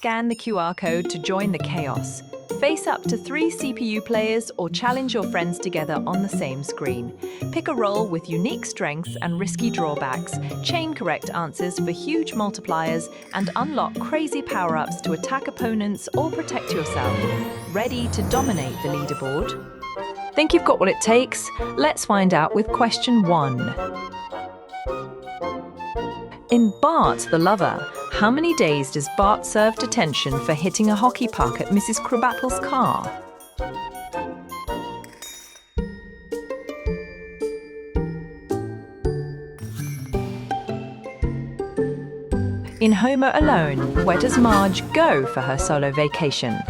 scan the QR code to join the chaos. Face up to 3 CPU players or challenge your friends together on the same screen. Pick a role with unique strengths and risky drawbacks, chain correct answers for huge multipliers, and unlock crazy power-ups to attack opponents or protect yourself. Ready to dominate the leaderboard? Think you've got what it takes? Let's find out with question 1. In Bart the Lover, how many days does Bart serve detention for hitting a hockey puck at Mrs. Krabappel's car? In Homer Alone, where does Marge go for her solo vacation?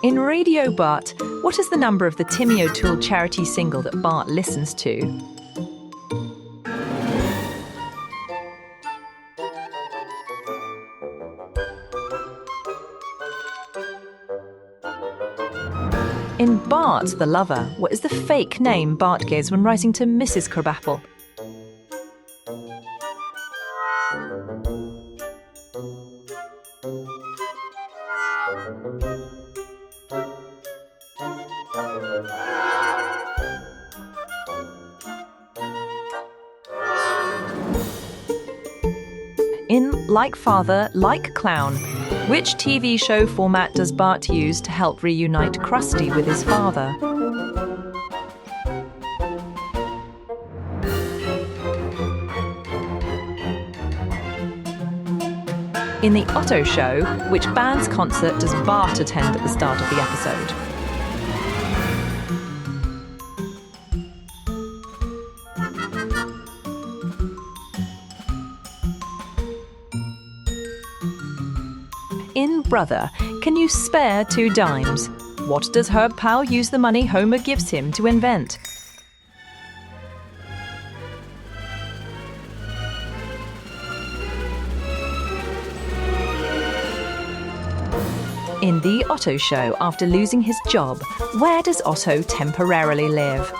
In Radio Bart, what is the number of the Timmy O'Toole charity single that Bart listens to? In Bart the Lover, what is the fake name Bart gives when writing to Mrs. Krabappel? In Like Father, Like Clown, which TV show format does Bart use to help reunite Krusty with his father? In The Otto Show, which band's concert does Bart attend at the start of the episode? In Brother, can you spare 2 dimes? What does Herb Powell use the money Homer gives him to invent? In The Otto Show, after losing his job, where does Otto temporarily live?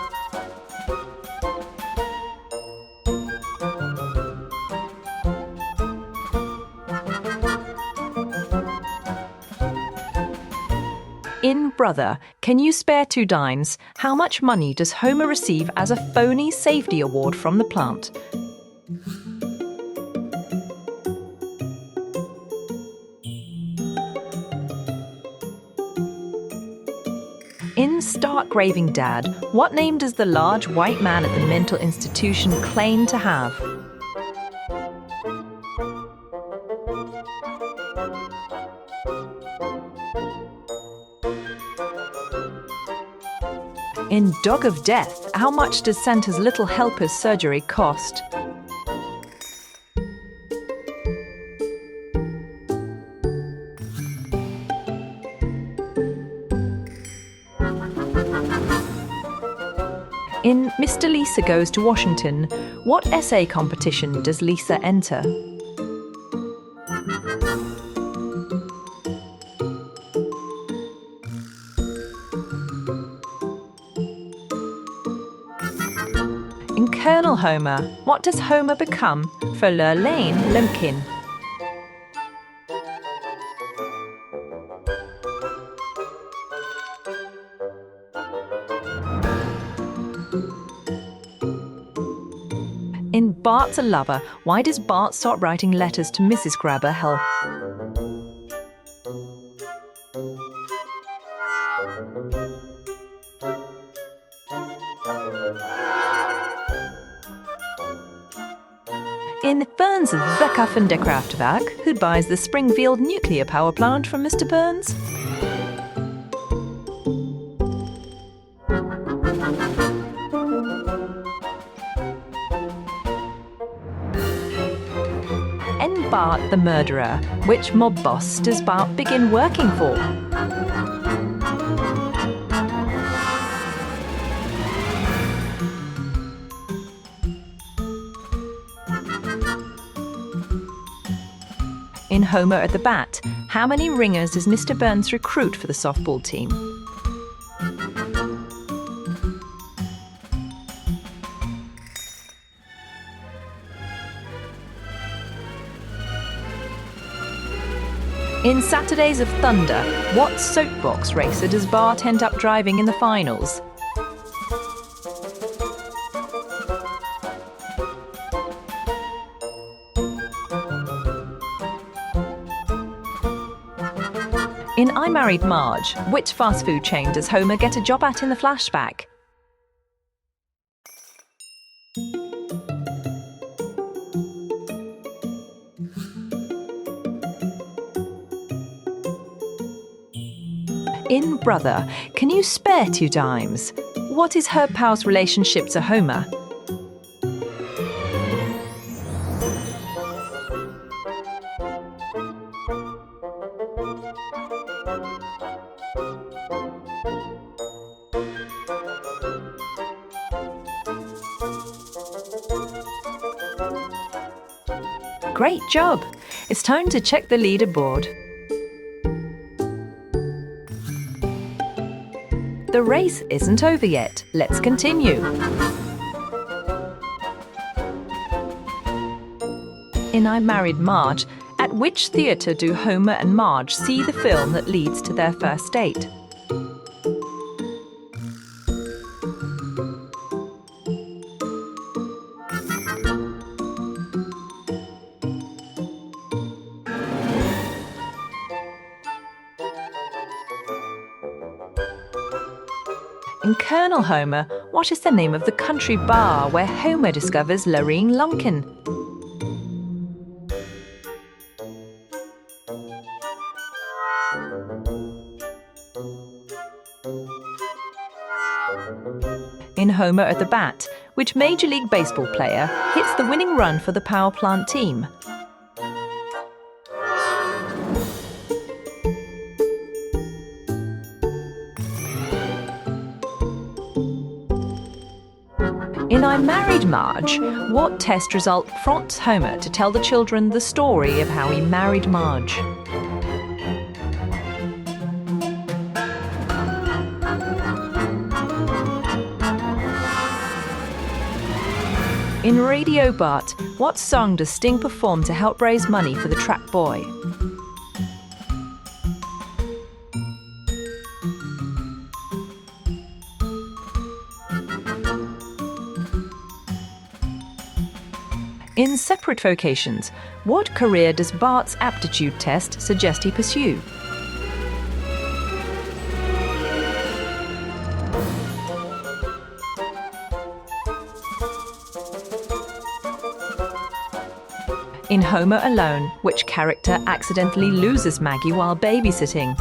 In Brother, can you spare 2 dimes? How much money does Homer receive as a phony safety award from the plant? In Stark Raving Dad, what name does the large white man at the mental institution claim to have? In Dog of Death, how much does Santa's Little Helper's surgery cost? In Mr. Lisa Goes to Washington, what essay competition does Lisa enter? In Colonel Homer, what does Homer become for Lurlane Lumpkin? In Bart's a Lover, why does Bart start writing letters to Mrs. Krabappel? In Burns' Verkaufenkraftwerk, who buys the Springfield nuclear power plant from Mr. Burns? In Bart the Murderer, which mob boss does Bart begin working for? In Homer at the Bat, how many ringers does Mr. Burns recruit for the softball team? In Saturdays of Thunder, what soapbox racer does Bart end up driving in the finals? In I Married Marge, which fast food chain does Homer get a job at in the flashback? In Brother, can you spare 2 dimes? What is Herb Powell's relationship to Homer? Great job! It's time to check the leaderboard. The race isn't over yet. Let's continue. In I Married Marge, at which theatre do Homer and Marge see the film that leads to their first date? In Colonel Homer, what is the name of the country bar where Homer discovers Lorene Lumpkin? In Homer at the Bat, which Major League Baseball player hits the winning run for the power plant team? In I Married Marge, what test result prompts Homer to tell the children the story of how he married Marge? In Radio Bart, what song does Sting perform to help raise money for the Track Boy? In Separate Vocations, what career does Bart's aptitude test suggest he pursue? In Homer Alone, which character accidentally loses Maggie while babysitting?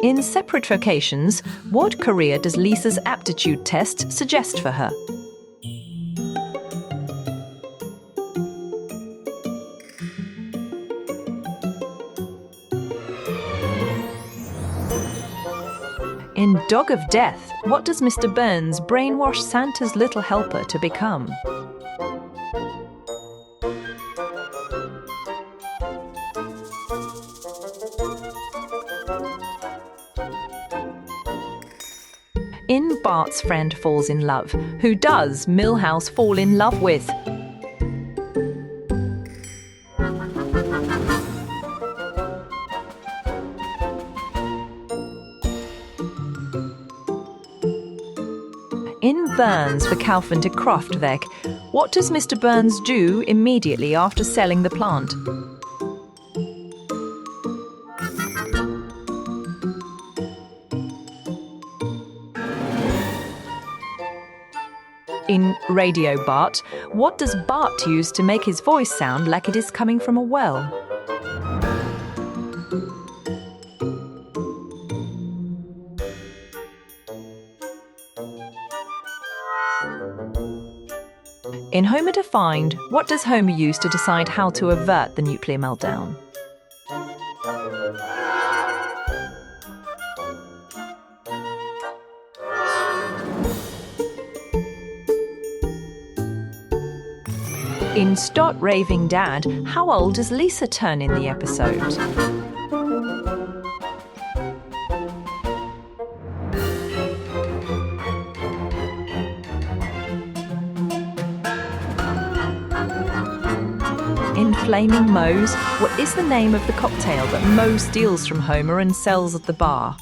In Separate Vocations, what career does Lisa's aptitude test suggest for her? In Dog of Death, what does Mr. Burns brainwash Santa's little helper to become? In Bart's Friend Falls in Love, who does Milhouse fall in love with? In Burns Verkaufen der Kraftwerk, what does Mr. Burns do immediately after selling the plant? In Radio Bart, what does Bart use to make his voice sound like it is coming from a well? In Homer Defined, what does Homer use to decide how to avert the nuclear meltdown? In Start Raving Dad, how old does Lisa turn in the episode? Flaming Moe's, what is the name of the cocktail that Moe steals from Homer and sells at the bar?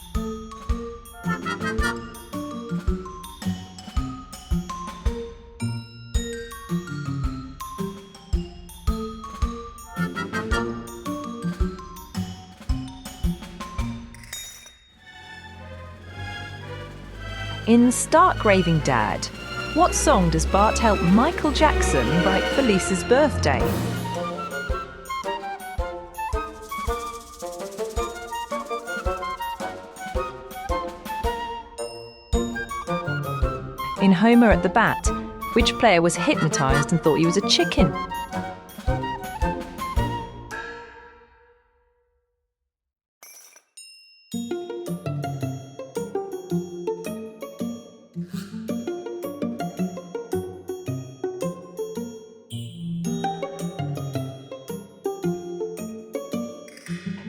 In Stark Raving Dad, what song does Bart help Michael Jackson write for Lisa's birthday? In Homer at the Bat, which player was hypnotized and thought he was a chicken?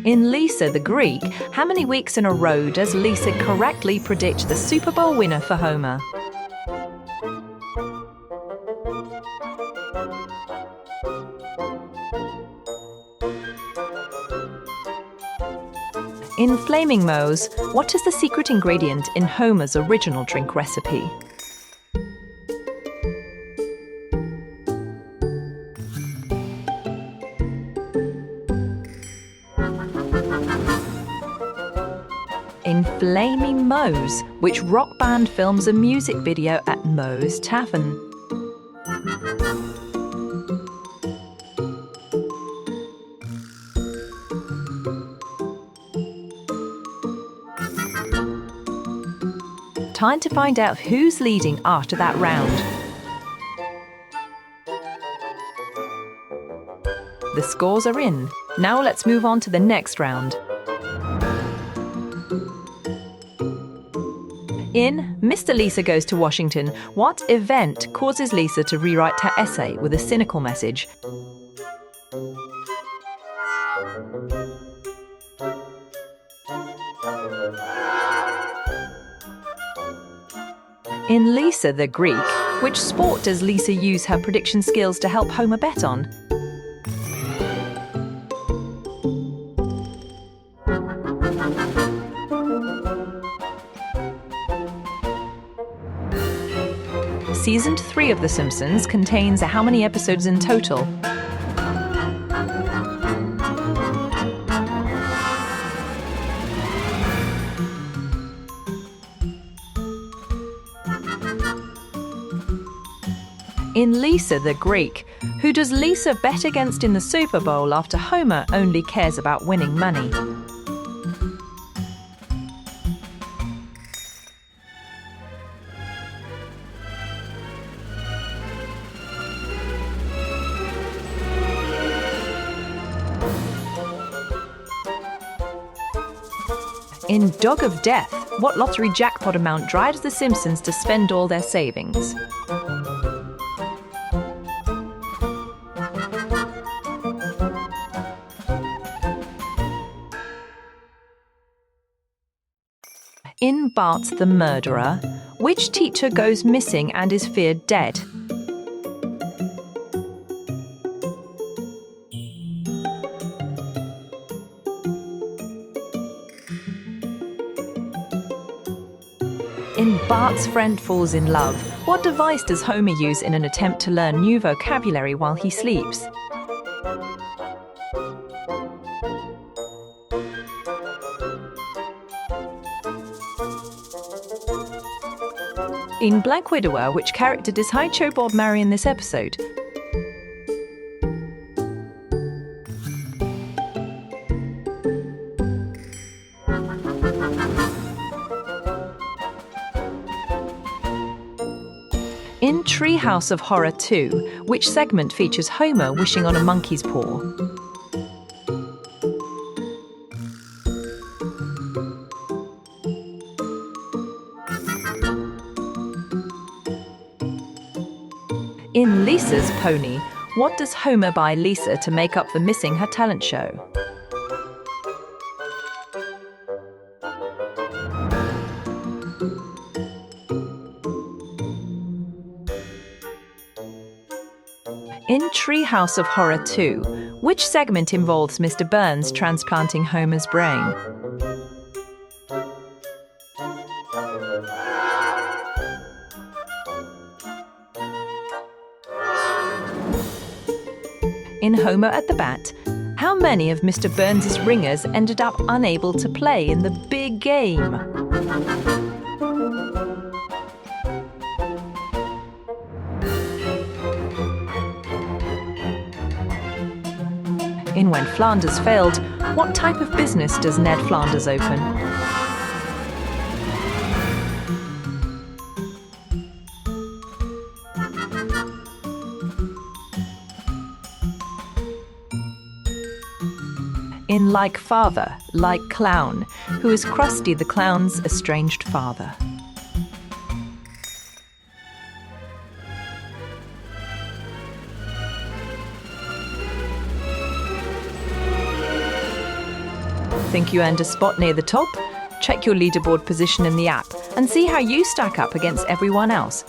In Lisa the Greek, how many weeks in a row does Lisa correctly predict the Super Bowl winner for Homer? In Flaming Moe's, what is the secret ingredient in Homer's original drink recipe? In Flaming Moe's, which rock band films a music video at Moe's Tavern? Time to find out who's leading after that round. The scores are in. Now let's move on to the next round. In Mr. Lisa Goes to Washington, what event causes Lisa to rewrite her essay with a cynical message? In Lisa the Greek, which sport does Lisa use her prediction skills to help Homer bet on? Season 3 of The Simpsons contains how many episodes in total? In Lisa the Greek, who does Lisa bet against in the Super Bowl after Homer only cares about winning money? In Dog of Death, what lottery jackpot amount drives the Simpsons to spend all their savings? In Bart's the Murderer, which teacher goes missing and is feared dead? In Bart's Friend Falls in Love, what device does Homer use in an attempt to learn new vocabulary while he sleeps? In Black Widower, which character does Sideshow Bob marry in this episode? In Treehouse of Horror 2, which segment features Homer wishing on a monkey's paw? In Lisa's Pony, what does Homer buy Lisa to make up for missing her talent show? In Treehouse of Horror 2, which segment involves Mr. Burns transplanting Homer's brain? In Homer at the Bat, how many of Mr. Burns' ringers ended up unable to play in the big game? In When Flanders Failed, what type of business does Ned Flanders open? In Like Father, Like Clown, who is Krusty the Clown's estranged father? Think you earned a spot near the top? Check your leaderboard position in the app and see how you stack up against everyone else.